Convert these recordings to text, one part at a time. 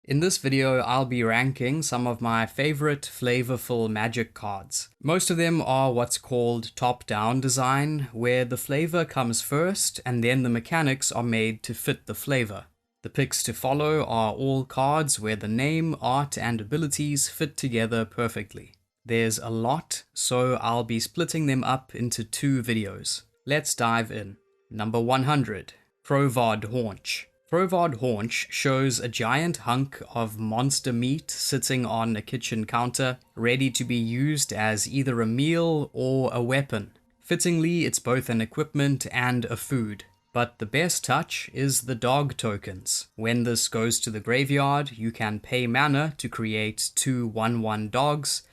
In this video, I'll be ranking some of my favorite flavorful magic cards. Most of them are what's called top-down design, where the flavor comes first and then the mechanics are made to fit the flavor. The picks to follow are all cards where the name, art, and abilities fit together perfectly. There's a lot, so I'll be splitting them up into two videos. Let's dive in. Number 100. Provod Haunch. Provod Haunch shows a giant hunk of monster meat sitting on a kitchen counter, ready to be used as either a meal or a weapon. Fittingly, it's both an equipment and a food. But the best touch is the dog tokens. When this goes to the graveyard, you can pay mana to create two 1/1 dogs,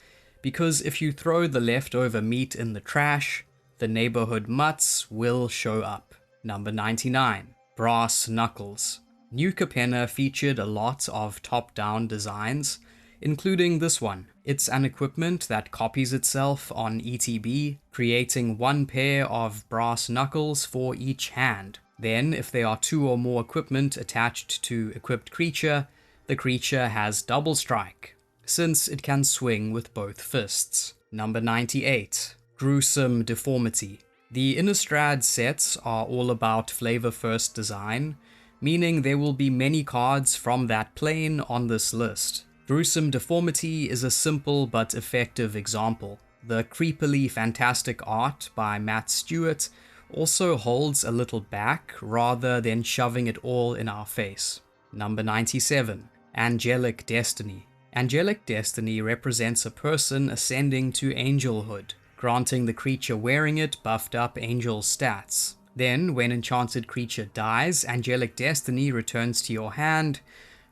because if you throw the leftover meat in the trash, the neighborhood mutts will show up. Number 99. Brass Knuckles. New Capenna featured a lot of top-down designs, including this one. It's an equipment that copies itself on ETB, creating one pair of brass knuckles for each hand. Then, if there are two or more equipment attached to equipped creature, the creature has double strike, since it can swing with both fists. Number 98. Gruesome Deformity. The Innistrad sets are all about flavor first design, meaning there will be many cards from that plane on this list. Gruesome Deformity is a simple but effective example. The creepily fantastic art by Matt Stewart also holds a little back rather than shoving it all in our face. Number 97. Angelic Destiny. Angelic Destiny represents a person ascending to angelhood, granting the creature wearing it buffed up angel stats. Then, when enchanted creature dies, Angelic Destiny returns to your hand,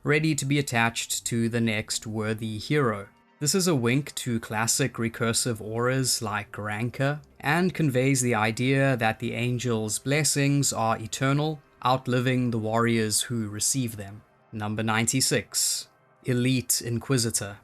ready to be attached to the next worthy hero. This is a wink to classic recursive auras like Rancor, and conveys the idea that the angel's blessings are eternal, outliving the warriors who receive them. Number 96. Elite Inquisitor.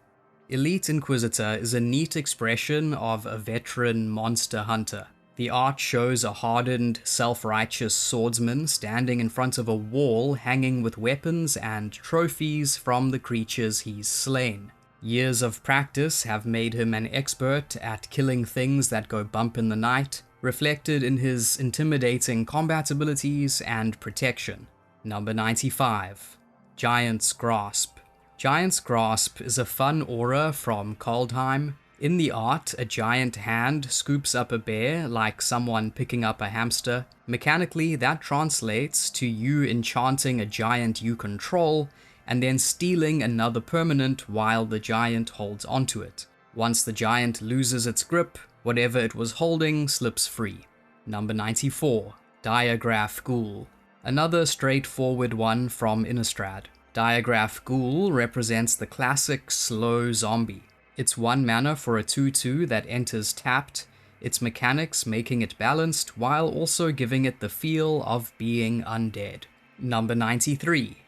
Elite Inquisitor is a neat expression of a veteran monster hunter. The art shows a hardened, self-righteous swordsman standing in front of a wall hanging with weapons and trophies from the creatures he's slain. Years of practice have made him an expert at killing things that go bump in the night, reflected in his intimidating combat abilities and protection. Number 95. Giant's Grasp. Giant's Grasp is a fun aura from Kaldheim. In the art, a giant hand scoops up a bear like someone picking up a hamster. Mechanically, that translates to you enchanting a giant you control, and then stealing another permanent while the giant holds onto it. Once the giant loses its grip, whatever it was holding slips free. Number 94. Diagraph Ghoul. Another straightforward one from Innistrad. Diagraph Ghoul represents the classic slow zombie. It's 1 mana for a 2/2 that enters tapped, its mechanics making it balanced while also giving it the feel of being undead. Number 93.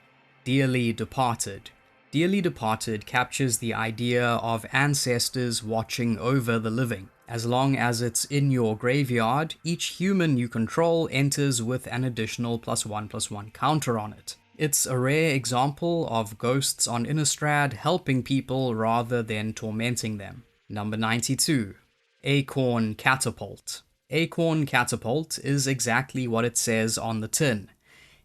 Dearly Departed. Dearly Departed captures the idea of ancestors watching over the living. As long as it's in your graveyard, each human you control enters with an additional +1/+1 counter on it. It's a rare example of ghosts on Innistrad helping people rather than tormenting them. Number 92. Acorn Catapult. Acorn Catapult is exactly what it says on the tin,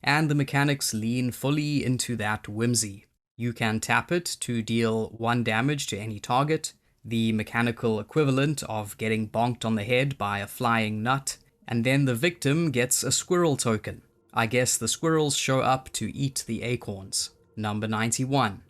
and the mechanics lean fully into that whimsy. You can tap it to deal 1 damage to any target, the mechanical equivalent of getting bonked on the head by a flying nut, and then the victim gets a squirrel token. I guess the squirrels show up to eat the acorns. Number 91.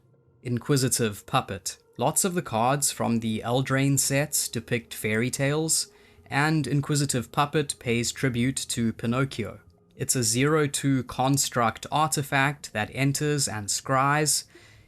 Inquisitive Puppet. Lots of the cards from the Eldraine sets depict fairy tales, and Inquisitive Puppet pays tribute to Pinocchio. It's a 0/2 construct artifact that enters and scries,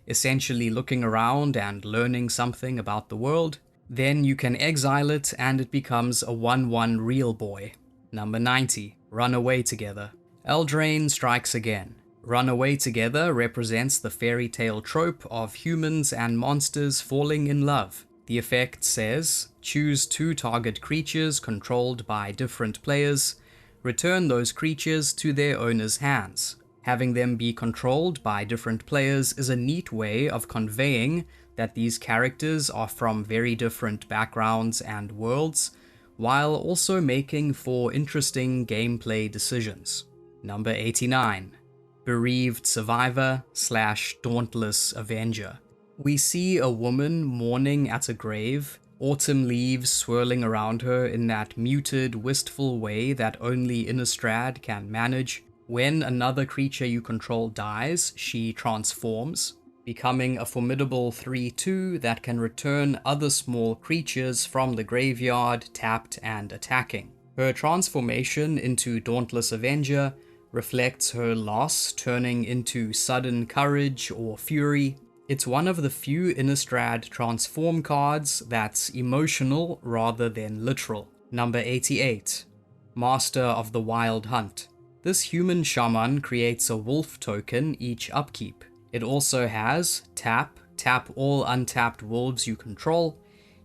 essentially looking around and learning something about the world. Then you can exile it and it becomes a 1/1 real boy. Number 90. Run Away Together. Eldraine strikes again. Run Away Together represents the fairy tale trope of humans and monsters falling in love. The effect says, choose 2 target creatures controlled by different players, return those creatures to their owner's hands. Having them be controlled by different players is a neat way of conveying that these characters are from very different backgrounds and worlds, while also making for interesting gameplay decisions. Number 89. Bereaved Survivor / Dauntless Avenger. We see a woman mourning at a grave, autumn leaves swirling around her in that muted, wistful way that only Innistrad can manage. When another creature you control dies, she transforms, becoming a formidable 3/2 that can return other small creatures from the graveyard tapped and attacking. Her transformation into Dauntless Avenger reflects her loss turning into sudden courage or fury. It's one of the few Innistrad transform cards that's emotional rather than literal. Number 88. Master of the Wild Hunt. This human shaman creates a wolf token each upkeep. It also has tap all untapped wolves you control.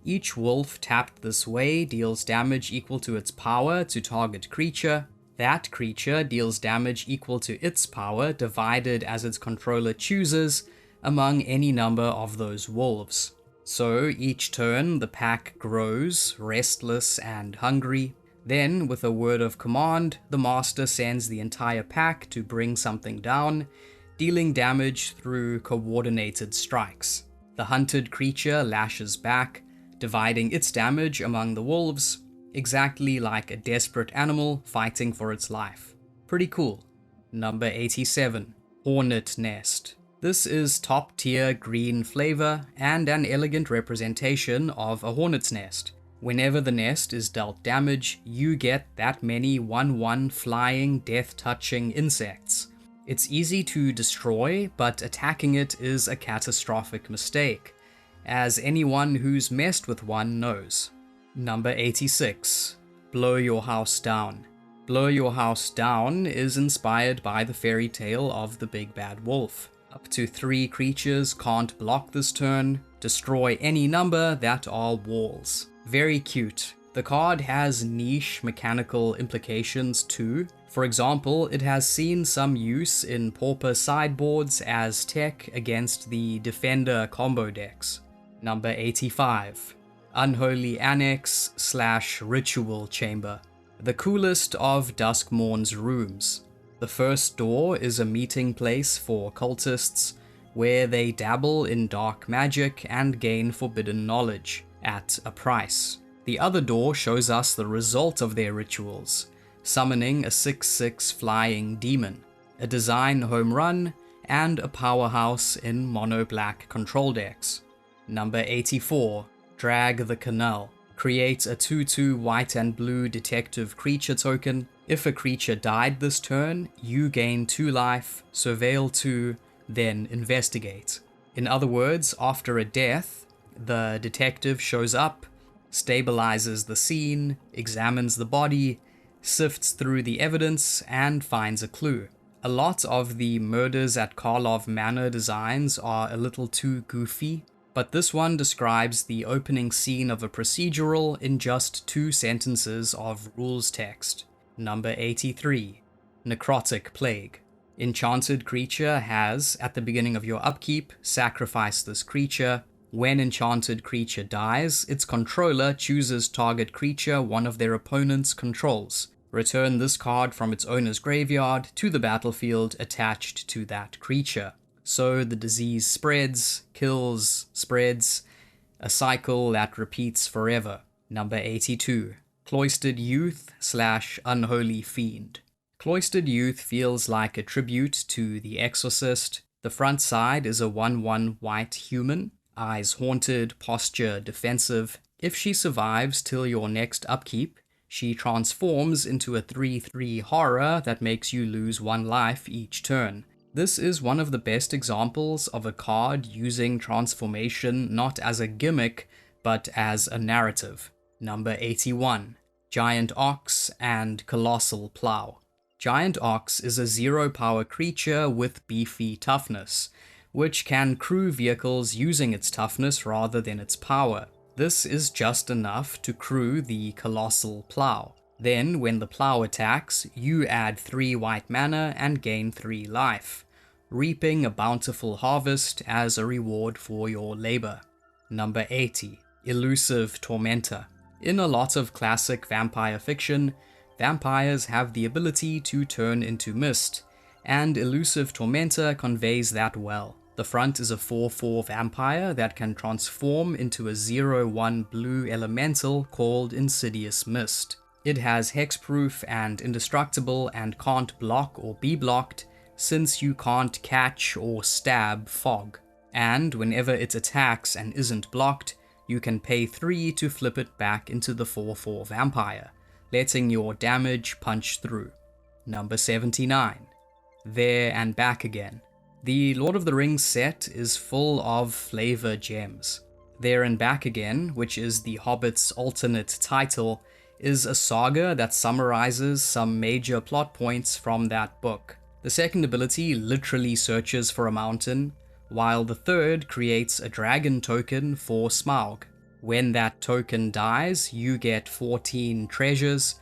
Each wolf tapped this way deals damage equal to its power to target creature. That creature deals damage equal to its power divided as its controller chooses among any number of those wolves. So each turn the pack grows, restless and hungry. Then, with a word of command, the master sends the entire pack to bring something down, dealing damage through coordinated strikes. The hunted creature lashes back, dividing its damage among the wolves, exactly like a desperate animal fighting for its life. Pretty cool. Number 87. Hornet Nest. This is top-tier green flavor and an elegant representation of a hornet's nest. Whenever the nest is dealt damage, you get that many 1/1 flying, death-touching insects. It's easy to destroy, but attacking it is a catastrophic mistake, as anyone who's messed with one knows. Number 86. Blow Your House Down. Blow Your House Down is inspired by the fairy tale of the Big Bad Wolf. Up to 3 creatures can't block this turn. Destroy any number that are walls. Very cute. The card has niche mechanical implications too. For example, it has seen some use in Pauper sideboards as tech against the Defender combo decks. Number 85. Unholy Annex / Ritual Chamber. The coolest of Duskmourn's rooms. The first door is a meeting place for cultists, where they dabble in dark magic and gain forbidden knowledge, at a price. The other door shows us the result of their rituals, summoning a 6/6 flying demon, a design home run, and a powerhouse in mono-black control decks. Number 84. Drag the Canal. Create a 2/2 white and blue detective creature token. If a creature died this turn, you gain 2 life, surveil 2, then investigate. In other words, after a death, the detective shows up, stabilizes the scene, examines the body, sifts through the evidence, and finds a clue. A lot of the Murders at Karlov Manor designs are a little too goofy, but this one describes the opening scene of a procedural in just 2 sentences of rules text. Number 83. Necrotic Plague. Enchanted creature has, at the beginning of your upkeep, sacrifice this creature. When enchanted creature dies, its controller chooses target creature one of their opponent's controls. Return this card from its owner's graveyard to the battlefield attached to that creature. So the disease spreads, kills, spreads, a cycle that repeats forever. Number 82. Cloistered Youth / Unholy Fiend. Cloistered Youth feels like a tribute to The Exorcist. The front side is a 1/1 white human, eyes haunted, posture defensive. If she survives till your next upkeep, she transforms into a 3/3 horror that makes you lose 1 life each turn. This is one of the best examples of a card using transformation not as a gimmick, but as a narrative. Number 81. Giant Ox and Colossal Plow. Giant Ox is a 0-power creature with beefy toughness, which can crew vehicles using its toughness rather than its power. This is just enough to crew the Colossal Plow. Then, when the plow attacks, you add 3 white mana and gain 3 life, reaping a bountiful harvest as a reward for your labor. Number 80. Elusive Tormentor. In a lot of classic vampire fiction, vampires have the ability to turn into mist, and Elusive Tormentor conveys that well. The front is a 4/4 vampire that can transform into a 0/1 blue elemental called Insidious Mist. It has hexproof and indestructible and can't block or be blocked, since you can't catch or stab fog. And whenever it attacks and isn't blocked, you can pay 3 to flip it back into the 4/4 vampire, letting your damage punch through. Number 79. There and Back Again. The Lord of the Rings set is full of flavor gems. There and Back Again, which is The Hobbit's alternate title, is a saga that summarizes some major plot points from that book. The second ability literally searches for a mountain, while the third creates a dragon token for Smaug. When that token dies, you get 14 treasures,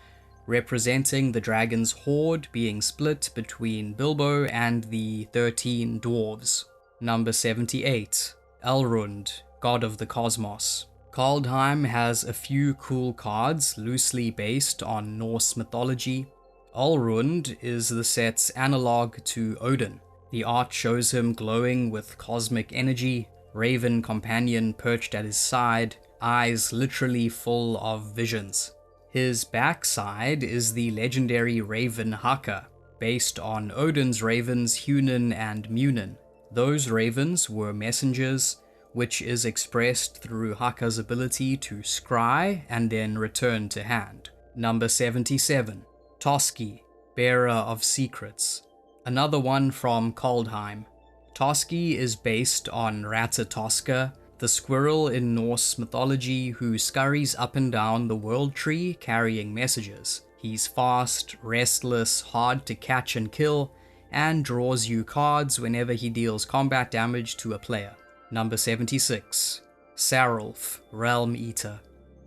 representing the dragon's hoard being split between Bilbo and the 13 dwarves. Number 78. Elrond, God of the Cosmos. Kaldheim has a few cool cards loosely based on Norse mythology. Elrond is the set's analog to Odin. The art shows him glowing with cosmic energy, raven companion perched at his side, eyes literally full of visions. His backside is the legendary raven Haka, based on Odin's ravens Hunin and Munin. Those ravens were messengers, which is expressed through Haka's ability to scry and then return to hand. Number 77. Toski, Bearer of Secrets. Another one from Kaldheim. Toski is based on Ratatoska, the squirrel in Norse mythology who scurries up and down the world tree carrying messages. He's fast, restless, hard to catch and kill, and draws you cards whenever he deals combat damage to a player. Number 76. Sarulf, Realm Eater.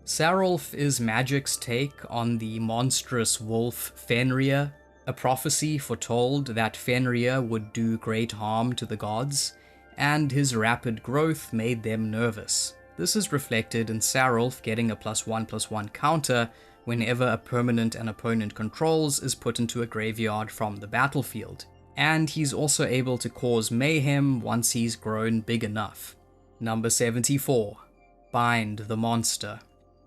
Sarulf is Magic's take on the monstrous wolf Fenrir. A prophecy foretold that Fenrir would do great harm to the gods, and his rapid growth made them nervous. This is reflected in Sarulf getting a +1/+1 counter whenever a permanent an opponent controls is put into a graveyard from the battlefield, and he's also able to cause mayhem once he's grown big enough. Number 74. Bind the Monster.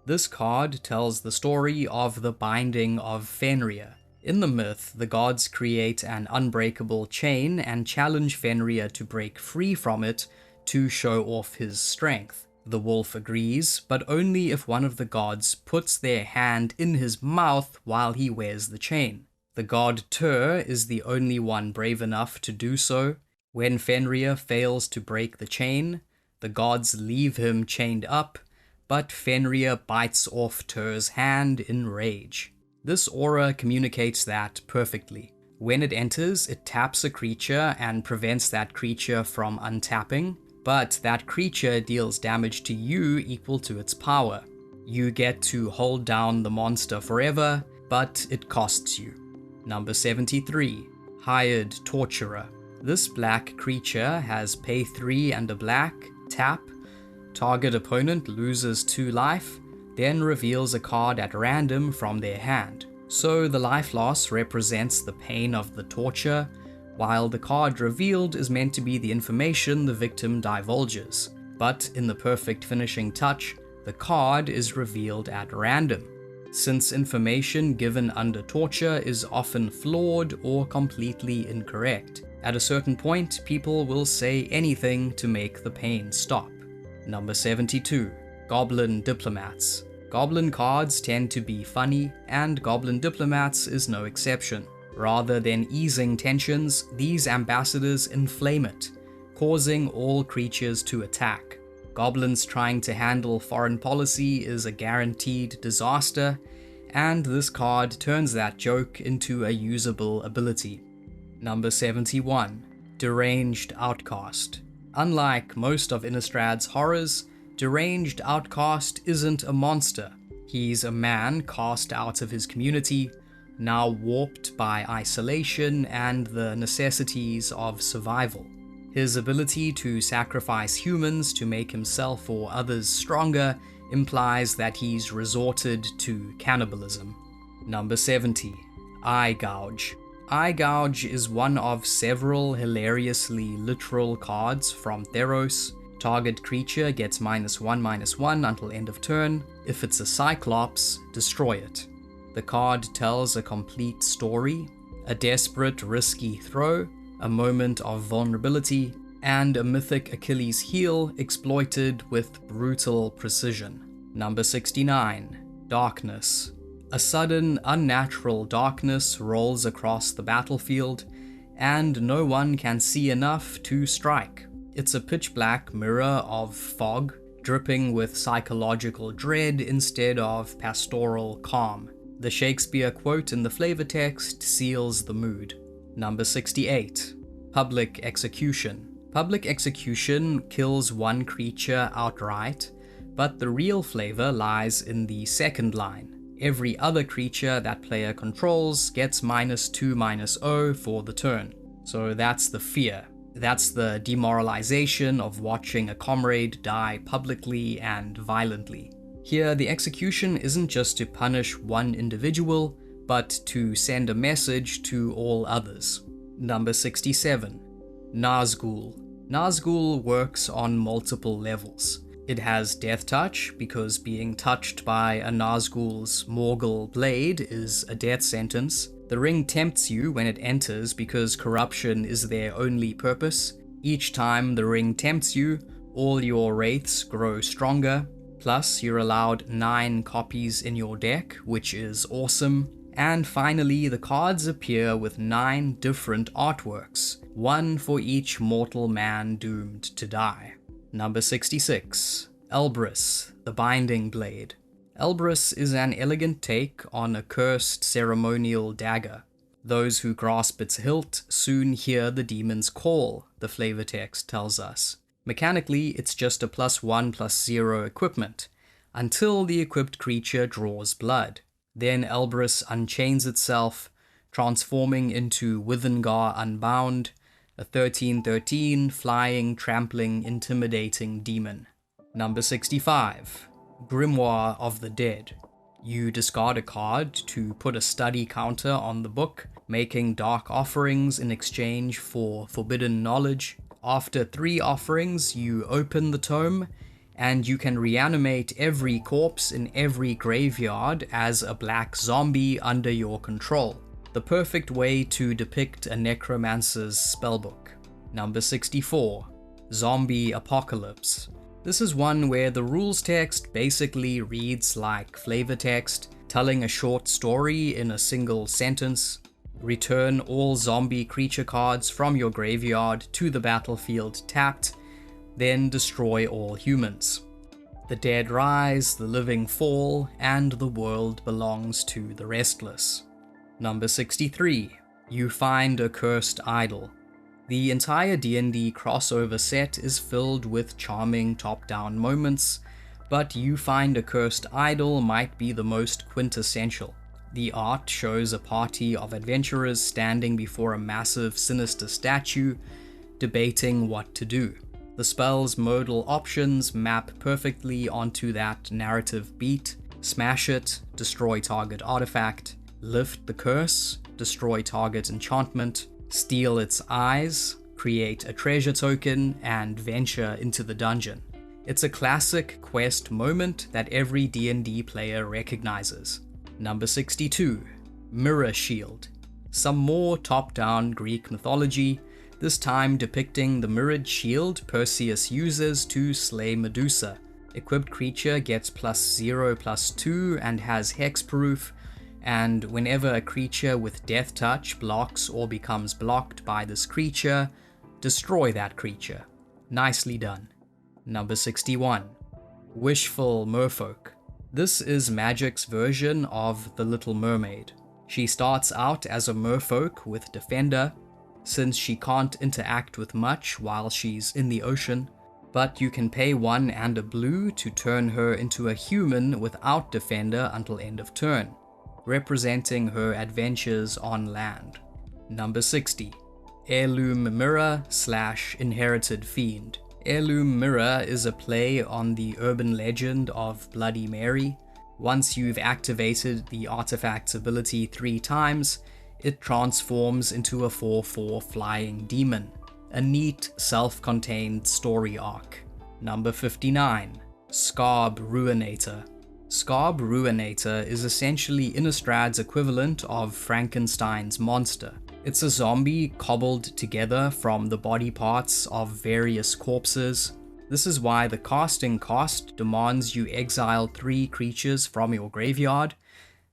This card tells the story of the binding of Fenrir. In the myth, the gods create an unbreakable chain and challenge Fenrir to break free from it to show off his strength. The wolf agrees, but only if one of the gods puts their hand in his mouth while he wears the chain. The god Tyr is the only one brave enough to do so. When Fenrir fails to break the chain, the gods leave him chained up, but Fenrir bites off Tyr's hand in rage. This aura communicates that perfectly. When it enters, it taps a creature and prevents that creature from untapping, but that creature deals damage to you equal to its power. You get to hold down the monster forever, but it costs you. Number 73. Hired Torturer. This black creature has pay 3 and a black, tap, target opponent loses 2 life, then reveals a card at random from their hand. So the life loss represents the pain of the torture, while the card revealed is meant to be the information the victim divulges. But in the perfect finishing touch, the card is revealed at random, since information given under torture is often flawed or completely incorrect. At a certain point, people will say anything to make the pain stop. Number 72. Goblin Diplomats. Goblin cards tend to be funny, and Goblin Diplomats is no exception. Rather than easing tensions, these ambassadors inflame it, causing all creatures to attack. Goblins trying to handle foreign policy is a guaranteed disaster, and this card turns that joke into a usable ability. Number 71. Deranged Outcast. Unlike most of Innistrad's horrors, Deranged Outcast isn't a monster. He's a man cast out of his community, now warped by isolation and the necessities of survival. His ability to sacrifice humans to make himself or others stronger implies that he's resorted to cannibalism. Number 70. Eye Gouge. Eye Gouge is one of several hilariously literal cards from Theros. Target creature gets -1/-1 until end of turn. If it's a Cyclops, destroy it. The card tells a complete story, a desperate, risky throw, a moment of vulnerability, and a mythic Achilles heel exploited with brutal precision. Number 69. Darkness. A sudden, unnatural darkness rolls across the battlefield, and no one can see enough to strike. It's a pitch-black mirror of fog, dripping with psychological dread instead of pastoral calm. The Shakespeare quote in the flavor text seals the mood. Number 68. Public Execution. Public Execution kills one creature outright, but the real flavor lies in the second line. Every other creature that player controls gets -2/-0 for the turn. So that's the fear. That's the demoralization of watching a comrade die publicly and violently. Here, the execution isn't just to punish one individual, but to send a message to all others. Number 67. Nazgul. Nazgul works on multiple levels. It has Death Touch, because being touched by a Nazgul's Morgul blade is a death sentence. The ring tempts you when it enters because corruption is their only purpose. Each time the ring tempts you, all your wraiths grow stronger. Plus, you're allowed 9 copies in your deck, which is awesome. And finally, the cards appear with 9 different artworks, one for each mortal man doomed to die. Number 66. Elbrus, the Binding Blade. Elbrus is an elegant take on a cursed ceremonial dagger. Those who grasp its hilt soon hear the demon's call, the flavor text tells us. Mechanically, it's just a +1/+0 equipment, until the equipped creature draws blood. Then Elbrus unchains itself, transforming into Withengar Unbound, a 13/13 flying, trampling, intimidating demon. Number 65. Grimoire of the Dead. You discard a card to put a study counter on the book, making dark offerings in exchange for forbidden knowledge. After 3 offerings, you open the tome, and you can reanimate every corpse in every graveyard as a black zombie under your control. The perfect way to depict a necromancer's spellbook. Number 64. Zombie Apocalypse. This is one where the rules text basically reads like flavor text, telling a short story in a single sentence. Return all zombie creature cards from your graveyard to the battlefield tapped, then destroy all humans. The dead rise, the living fall, and the world belongs to the restless. Number 63. You find a cursed idol. The entire D&D crossover set is filled with charming top-down moments, but You Find a Cursed Idol might be the most quintessential. The art shows a party of adventurers standing before a massive, sinister statue, debating what to do. The spell's modal options map perfectly onto that narrative beat. Smash it, destroy target artifact. Lift the curse, destroy target enchantment. Steal its eyes, create a treasure token, and venture into the dungeon. It's a classic quest moment that every D&D player recognizes. Number 62. Mirror Shield. Some more top-down Greek mythology, this time depicting the mirrored shield Perseus uses to slay Medusa. Equipped creature gets +0/+2 and has hexproof, and whenever a creature with Death Touch blocks or becomes blocked by this creature, destroy that creature. Nicely done. Number 61. Wishful Merfolk. This is Magic's version of The Little Mermaid. She starts out as a merfolk with Defender, since she can't interact with much while she's in the ocean. but you can pay 1 and a blue to turn her into a human without defender until end of turn, representing her adventures on land. Number 60. Heirloom Mirror / Inherited Fiend. Heirloom Mirror is a play on the urban legend of Bloody Mary. Once you've activated the artifact's ability 3 times, it transforms into a 4/4 flying demon. A neat, self-contained story arc. Number 59. Scarb Ruinator. Scarb Ruinator is essentially Innistrad's equivalent of Frankenstein's monster. It's a zombie cobbled together from the body parts of various corpses. This is why the casting cost demands you exile 3 creatures from your graveyard,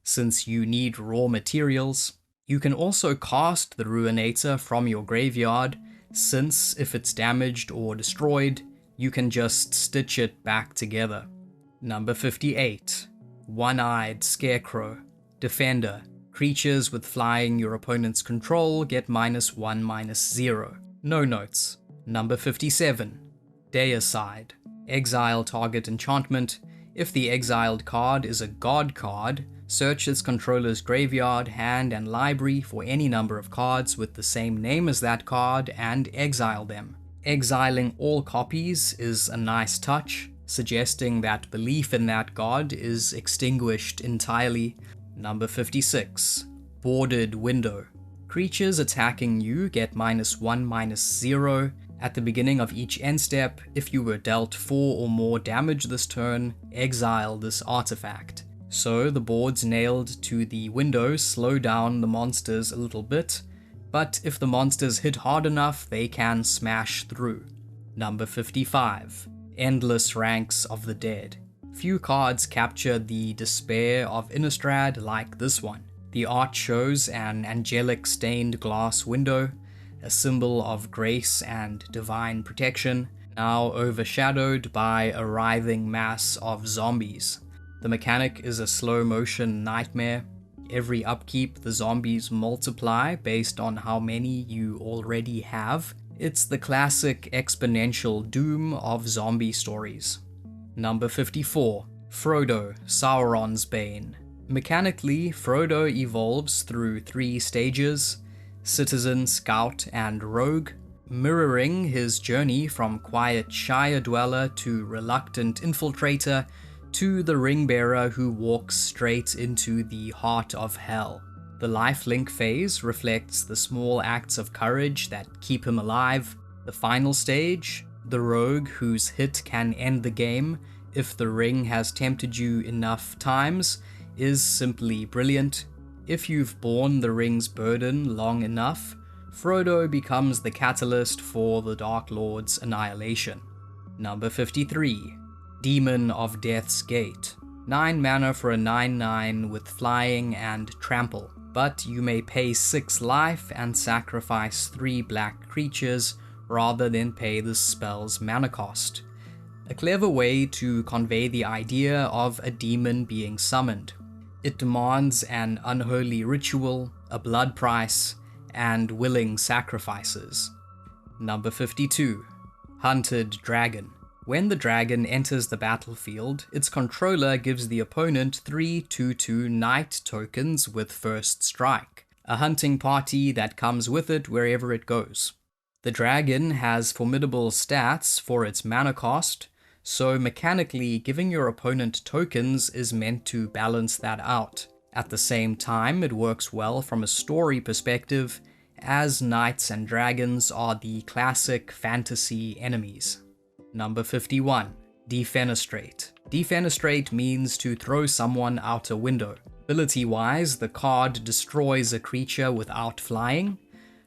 since you need raw materials. You can also cast the Ruinator from your graveyard, since if it's damaged or destroyed, you can just stitch it back together. Number 58. One-Eyed Scarecrow. Defender. Creatures with flying your opponent's control get -1/-0. No notes. Number 57. Deicide. Exile target enchantment. If the exiled card is a god card, search its controller's graveyard, hand, and library for any number of cards with the same name as that card and exile them. Exiling all copies is a nice touch, suggesting that belief in that god is extinguished entirely. Number 56. Boarded Window. Creatures attacking you get -1/-0 at the beginning of each end step. If you were dealt 4 or more damage this turn, exile this artifact. So the boards nailed to the window slow down the monsters a little bit, but if the monsters hit hard enough, they can smash through. Number 55. Endless Ranks of the Dead. Few cards capture the despair of Innistrad like this one. The art shows an angelic stained glass window, a symbol of grace and divine protection, now overshadowed by a writhing mass of zombies. The mechanic is a slow-motion nightmare. Every upkeep, the zombies multiply based on how many you already have. It's the classic exponential doom of zombie stories. Number 54. Frodo, Sauron's Bane. Mechanically, Frodo evolves through 3 stages: Citizen, Scout, and Rogue, mirroring his journey from quiet Shire dweller to reluctant infiltrator, to the ring-bearer who walks straight into the heart of hell. The lifelink phase reflects the small acts of courage that keep him alive. The final stage, the rogue whose hit can end the game if the ring has tempted you enough times, is simply brilliant. If you've borne the ring's burden long enough, Frodo becomes the catalyst for the Dark Lord's annihilation. Number 53. Demon of Death's Gate. 9 mana for a 9/9 with flying and trample, but you may pay 6 life and sacrifice 3 black creatures rather than pay the spell's mana cost. A clever way to convey the idea of a demon being summoned. It demands an unholy ritual, a blood price, and willing sacrifices. Number 52. Hunted Dragon. When the dragon enters the battlefield, its controller gives the opponent 3 2/2 knight tokens with first strike, a hunting party that comes with it wherever it goes. The dragon has formidable stats for its mana cost, so mechanically giving your opponent tokens is meant to balance that out. At the same time, it works well from a story perspective, as knights and dragons are the classic fantasy enemies. Number 51. Defenestrate. Defenestrate means to throw someone out a window. Ability-wise, the card destroys a creature without flying,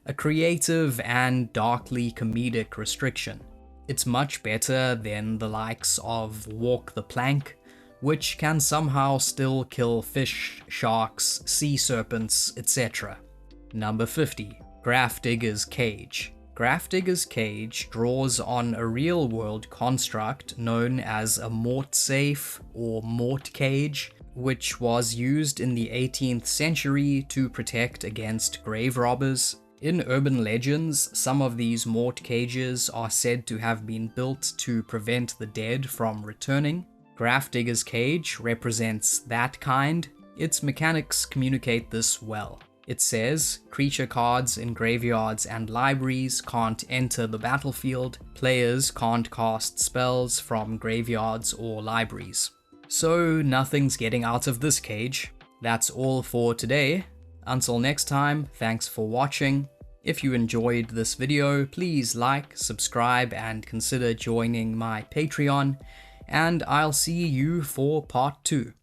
a creative and darkly comedic restriction. It's much better than the likes of Walk the Plank, which can somehow still kill fish, sharks, sea serpents, etc. Number 50. Grafdigger's Cage. Grafdigger's Cage draws on a real-world construct known as a mort safe or mort cage, which was used in the 18th century to protect against grave robbers. In urban legends, some of these mort cages are said to have been built to prevent the dead from returning. Grafdigger's cage represents that kind. Its mechanics communicate this well. It says, creature cards in graveyards and libraries can't enter the battlefield. Players can't cast spells from graveyards or libraries. So nothing's getting out of this cage. That's all for today. Until next time, thanks for watching. If you enjoyed this video, please like, subscribe, and consider joining my Patreon, and I'll see you for part 2.